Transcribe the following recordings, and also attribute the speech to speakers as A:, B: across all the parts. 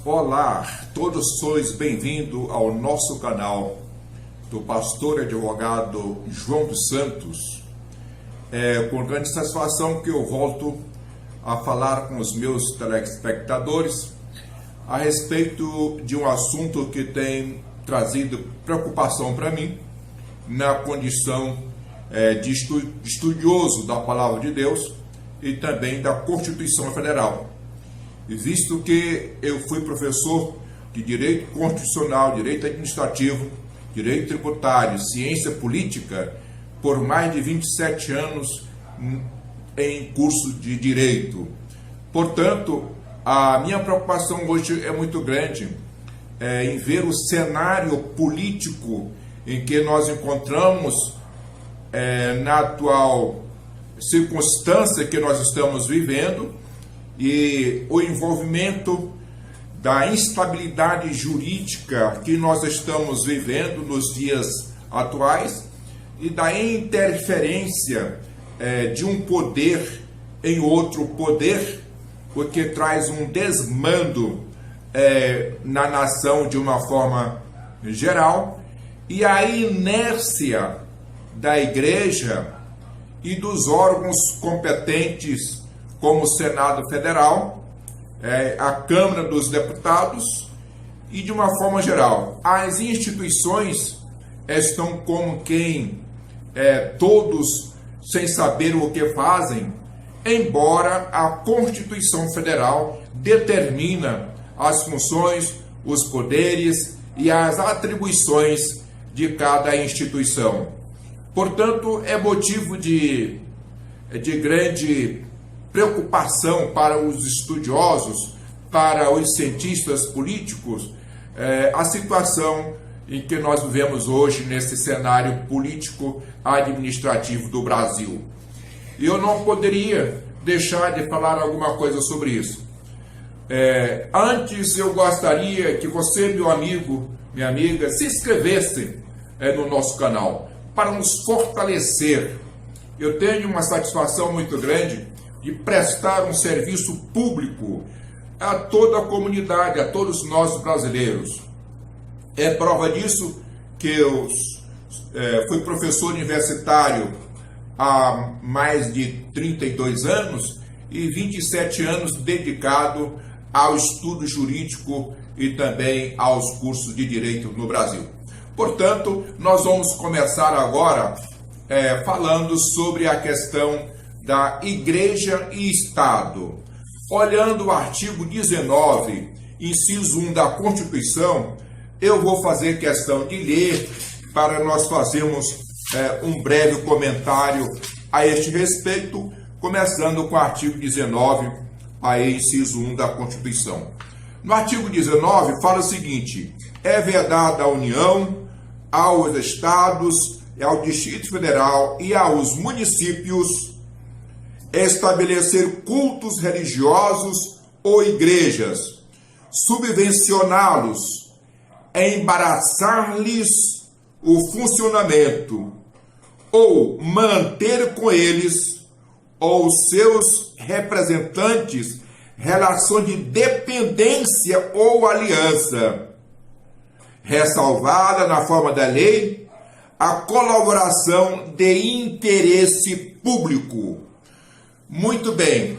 A: Olá, todos sois bem-vindos ao nosso canal do pastor e advogado João dos Santos. É com grande satisfação que eu volto a falar com os meus telespectadores a respeito de um assunto que tem trazido preocupação para mim na condição de estudioso da Palavra de Deus e também da Constituição Federal. Visto que eu fui professor de Direito Constitucional, Direito Administrativo, Direito Tributário, Ciência Política, por mais de 27 anos em curso de Direito. Portanto, a minha preocupação hoje é muito grande em ver o cenário político em que nós encontramos na atual circunstância que nós estamos vivendo, e o envolvimento da instabilidade jurídica que nós estamos vivendo nos dias atuais e da interferência de um poder em outro poder, o que traz um desmando na nação de uma forma geral, e a inércia da igreja e dos órgãos competentes como o Senado Federal, a Câmara dos Deputados e, de uma forma geral, as instituições estão como quem todos sem saber o que fazem, embora a Constituição Federal determina as funções, os poderes e as atribuições de cada instituição. Portanto, é motivo de grande preocupação para os estudiosos, para os cientistas políticos, a situação em que nós vivemos hoje nesse cenário político administrativo do Brasil. E eu não poderia deixar de falar alguma coisa sobre isso. Antes eu gostaria que você, meu amigo, minha amiga, se inscrevesse no nosso canal para nos fortalecer. Eu tenho uma satisfação muito grande de prestar um serviço público a toda a comunidade, a todos nós brasileiros. É prova disso que eu fui professor universitário há mais de 32 anos e 27 anos dedicado ao estudo jurídico e também aos cursos de direito no Brasil. Portanto, nós vamos começar agora falando sobre a questão da Igreja e Estado. Olhando o artigo 19, inciso 1 da Constituição, eu vou fazer questão de ler para nós fazermos um breve comentário a este respeito, começando com o artigo 19, inciso 1 da Constituição. No artigo 19 fala o seguinte: é vedada à União, aos Estados, ao Distrito Federal e aos municípios estabelecer cultos religiosos ou igrejas, subvencioná-los, embaraçar-lhes o funcionamento, ou manter com eles ou seus representantes relação de dependência ou aliança, ressalvada na forma da lei a colaboração de interesse público. Muito bem,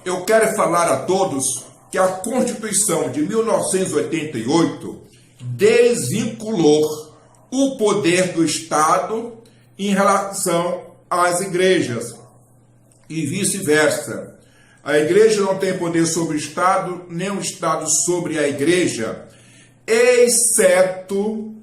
A: eu quero falar a todos que a Constituição de 1988 desvinculou o poder do Estado em relação às igrejas e vice-versa. A igreja não tem poder sobre o Estado, nem o Estado sobre a igreja, exceto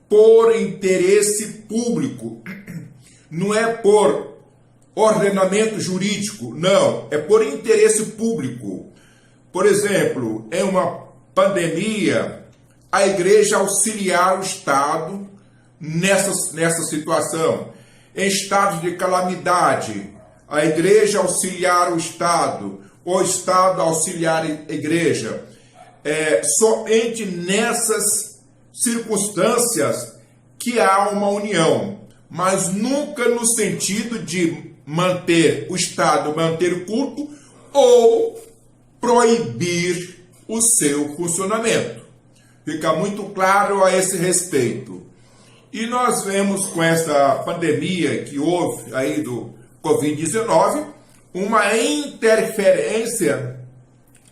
A: por interesse público. Não é por ordenamento jurídico, não, é por interesse público. Por exemplo, em uma pandemia, a igreja auxiliar o Estado nessa situação. Em estados de calamidade, a igreja auxiliar o Estado, o Estado auxiliar a igreja. Somente nessas circunstâncias que há uma união, mas nunca no sentido de manter o Estado, manter o culto ou proibir o seu funcionamento. Fica muito claro a esse respeito. E nós vemos com essa pandemia que houve aí do Covid-19, uma interferência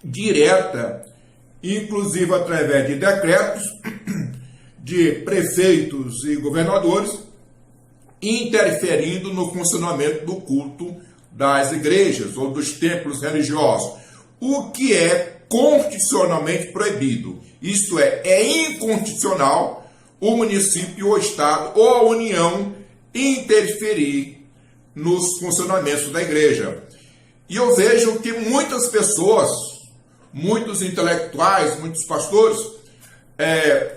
A: direta, inclusive através de decretos de prefeitos e governadores, interferindo no funcionamento do culto das igrejas ou dos templos religiosos, o que é constitucionalmente proibido. Isto é inconstitucional o município, o estado ou a União interferir nos funcionamentos da igreja. E eu vejo que muitas pessoas, muitos intelectuais, muitos pastores,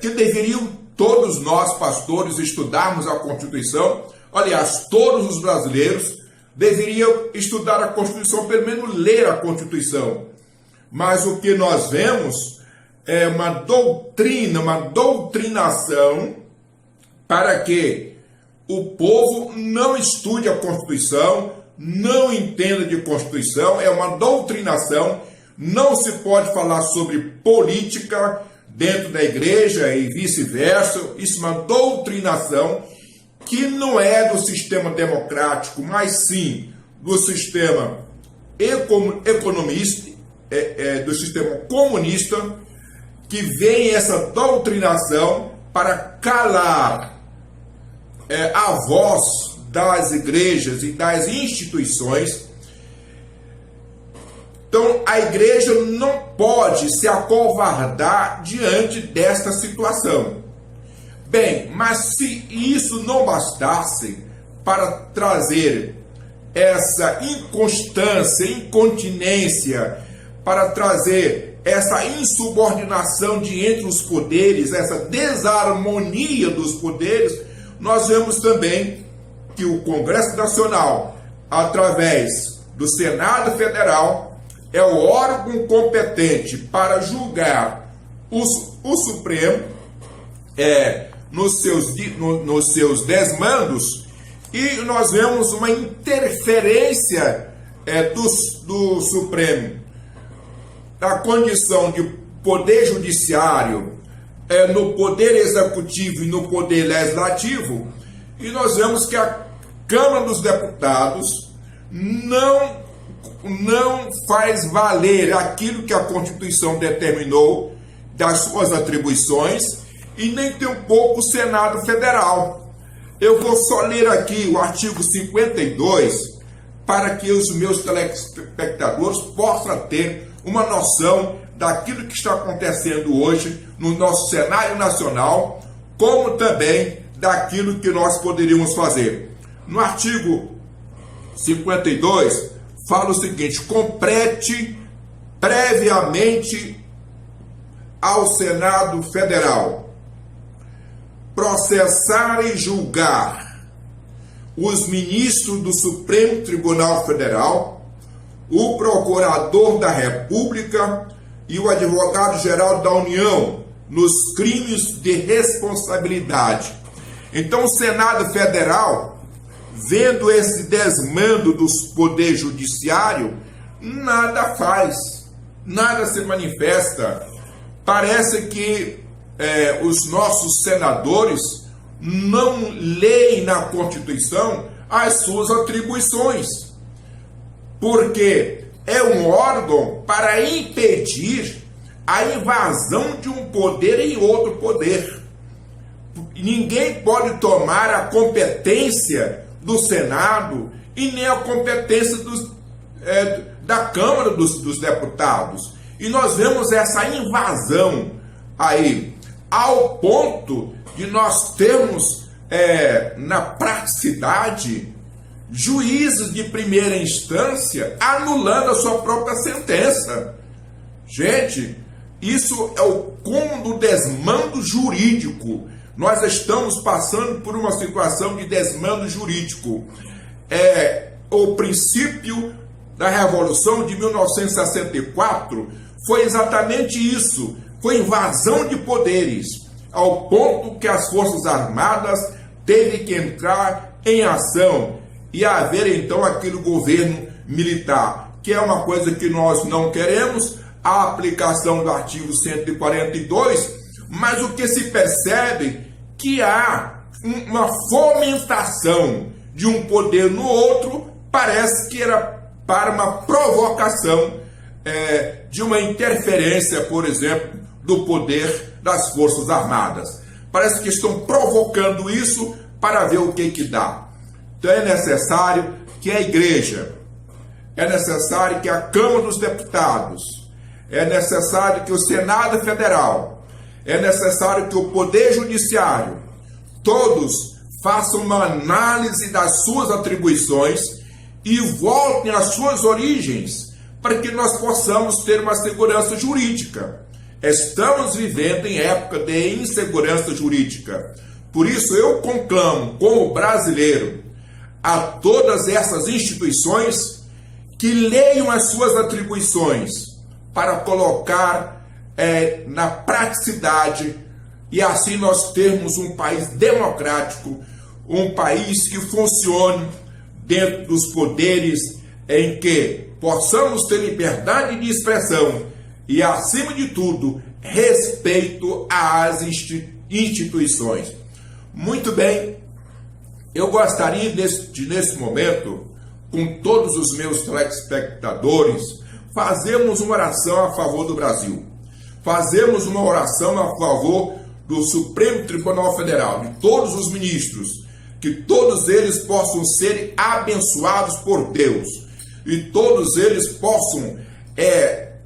A: que deveriam todos nós, pastores, estudarmos a Constituição, aliás, todos os brasileiros deveriam estudar a Constituição, pelo menos ler a Constituição. Mas o que nós vemos é uma doutrina, uma doutrinação para que o povo não estude a Constituição, não entenda de Constituição, é uma doutrinação. Não se pode falar sobre política dentro da igreja e vice-versa. Isso é uma doutrinação que não é do sistema democrático, mas sim do sistema economista, do sistema comunista, que vem essa doutrinação para calar a voz das igrejas e das instituições. Então, a igreja não pode se acovardar diante desta situação. Bem, mas se isso não bastasse para trazer essa inconstância, incontinência, para trazer essa insubordinação de entre os poderes, essa desarmonia dos poderes, nós vemos também que o Congresso Nacional, através do Senado Federal, é o órgão competente para julgar o Supremo nos seus desmandos, e nós vemos uma interferência do Supremo na condição de poder judiciário, no poder executivo e no poder legislativo, e nós vemos que a Câmara dos Deputados não faz valer aquilo que a Constituição determinou das suas atribuições, e nem tampouco o Senado Federal. Eu vou só ler aqui o artigo 52 para que os meus telespectadores possam ter uma noção daquilo que está acontecendo hoje no nosso cenário nacional, como também daquilo que nós poderíamos fazer. No artigo 52, fala o seguinte: compete previamente ao Senado Federal processar e julgar os ministros do Supremo Tribunal Federal, o Procurador da República e o Advogado-Geral da União nos crimes de responsabilidade. Então, o Senado Federal, vendo esse desmando dos poderes judiciário, nada faz, nada se manifesta. Parece que os nossos senadores não leem na Constituição as suas atribuições, porque é um órgão para impedir a invasão de um poder em outro poder. Ninguém pode tomar a competência do Senado e nem a competência da Câmara dos Deputados. E nós vemos essa invasão aí, ao ponto de nós termos na praticidade juízes de primeira instância anulando a sua própria sentença. Gente, isso é o cúmulo do desmando jurídico. Nós estamos passando por uma situação de desmando jurídico. O princípio da Revolução de 1964 foi exatamente isso. Foi invasão de poderes, ao ponto que as Forças Armadas teve que entrar em ação e haver então aquele governo militar, que é uma coisa que nós não queremos. a aplicação do artigo 142, mas o que se percebe que há uma fomentação de um poder no outro, parece que era para uma provocação de uma interferência, por exemplo, do poder das Forças Armadas. Parece que estão provocando isso para ver o que dá. Então é necessário que a igreja, é necessário que a Câmara dos Deputados, é necessário que o Senado Federal, é necessário que o Poder Judiciário, todos façam uma análise das suas atribuições e voltem às suas origens, para que nós possamos ter uma segurança jurídica. Estamos vivendo em época de insegurança jurídica. Por isso eu conclamo, como brasileiro, a todas essas instituições que leiam as suas atribuições para colocar na praticidade e assim nós termos um país democrático, um país que funcione dentro dos poderes em que possamos ter liberdade de expressão e, acima de tudo, respeito às instituições. Muito bem, eu gostaria nesse momento, com todos os meus telespectadores, fazermos uma oração a favor do Brasil. Fazemos uma oração a favor do Supremo Tribunal Federal, de todos os ministros, que todos eles possam ser abençoados por Deus e todos eles possam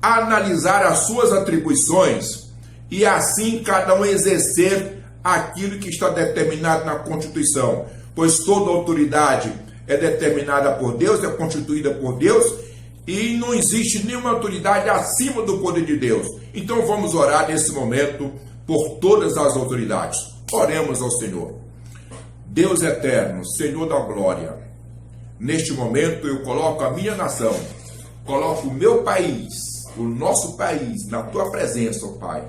A: analisar as suas atribuições e assim cada um exercer aquilo que está determinado na Constituição, pois toda autoridade é determinada por Deus, é constituída por Deus e não existe nenhuma autoridade acima do poder de Deus. Então vamos orar nesse momento por todas as autoridades. Oremos ao Senhor. Deus eterno, Senhor da glória, neste momento eu coloco a minha nação, coloco o meu país, o nosso país, na tua presença, ó Pai,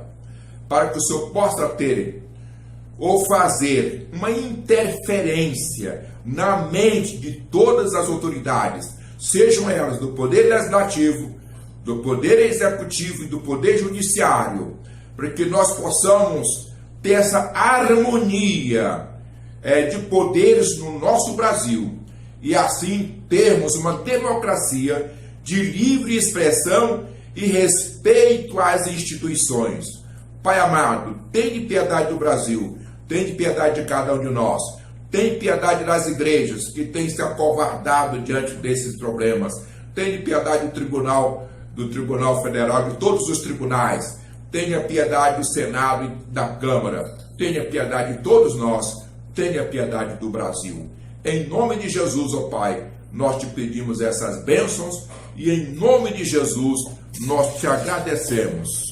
A: para que o Senhor possa ter ou fazer uma interferência na mente de todas as autoridades, sejam elas do Poder Legislativo, do Poder Executivo e do Poder Judiciário, para que nós possamos ter essa harmonia de poderes no nosso Brasil e assim termos uma democracia de livre expressão e respeito às instituições. Pai amado, tem piedade do Brasil, tem piedade de cada um de nós, tem piedade das igrejas que têm se acovardado diante desses problemas, tem piedade do Tribunal Federal, de todos os tribunais, tenha piedade do Senado e da Câmara, tenha piedade de todos nós, tenha piedade do Brasil. Em nome de Jesus, ó Pai, nós te pedimos essas bênçãos e em nome de Jesus nós te agradecemos.